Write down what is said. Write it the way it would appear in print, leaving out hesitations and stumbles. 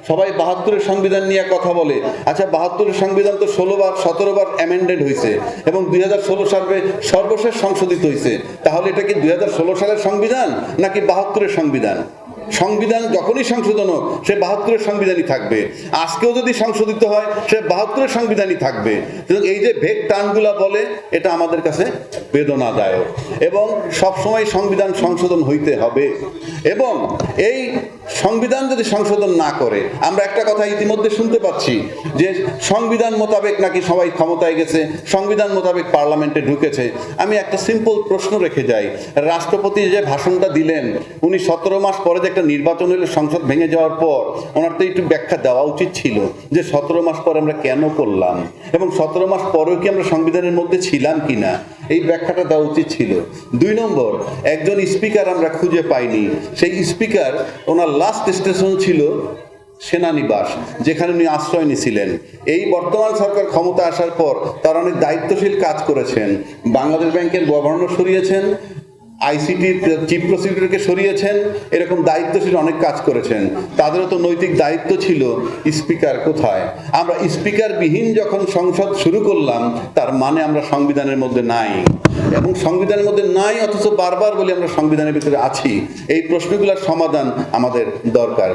সবাই ৭২-এর সংবিধান নিয়ে কথা বলে। আচ্ছা, ৭২-এর সংবিধান তো ১৬ বার ১৭ বার অ্যামেন্ডেড হয়েছে এবং ২০১৬ সালে সর্বশেষ সংশোধিত হয়েছে। তাহলে এটা কি ২০১৬ সালের সংবিধান নাকি ৭২-এর সংবিধান? সংবিধান যখনই সংশোধন হোক সে ৭২-এর সংবিধানই থাকবে। আজকেও যদি সংশোধিত হয় সে ৭২-এর সংবিধানই থাকবে। এই যে ভেগ টানগুলা বলে, এটা আমাদের কাছে বেদনাদায়ক এবং সবসময় সংবিধান সংশোধন হইতে হবে। এবং এই সংবিধান যদি সংশোধন না করে, আমরা একটা কথা ইতিমধ্যে শুনতে পাচ্ছি যে সংবিধান মোতাবেক নাকি সবাই ক্ষমতায় গেছে, সংবিধান মোতাবেক পার্লামেন্টে ঢুকেছে। আমি একটা সিম্পল প্রশ্ন রেখে যাই, রাষ্ট্রপতি যে ভাষণটা দিলেন, উনি ১৭ মাস পরে যে একটা নির্বাচন হলে সংসদ ভেঙে যাওয়ার পর ওনার তো একটু ব্যাখ্যা দেওয়া উচিত ছিল যে ১৭ মাস পর আমরা কেন করলাম এবং ১৭ মাস পরেও কি আমরা সংবিধানের মধ্যে ছিলাম কিনা, এই ব্যাখ্যাটা দেওয়া উচিত ছিল। ২ নম্বর, একজন স্পিকার আমরা খুঁজে পাইনি। সেই স্পিকার ওনার লাস্ট স্টেশন ছিল সেনানিবাস, যেখানে উনি আশ্রয় নিয়েছিলেন। এই বর্তমান সরকার ক্ষমতা আসার পর তারা অনেক দায়িত্বশীল কাজ করেছেন। বাংলাদেশ ব্যাংকের গভর্নর সরিয়েছেন, আইসিটির চিফ প্রসিকিউটরকে সরিয়েছেন, এরকম দায়িত্বশীল অনেক কাজ করেছেন। তাদেরও তো নৈতিক দায়িত্ব ছিল। স্পিকার কোথায়? আমরা স্পিকারবিহীন যখন সংসদ শুরু করলাম, তার মানে আমরা সংবিধানের মধ্যে নাই এবং সংবিধানের মধ্যে নাই, অথচ বারবার বলি আমরা সংবিধানের ভিতরে আছি। এই প্রশ্নগুলোর সমাধান আমাদের দরকার।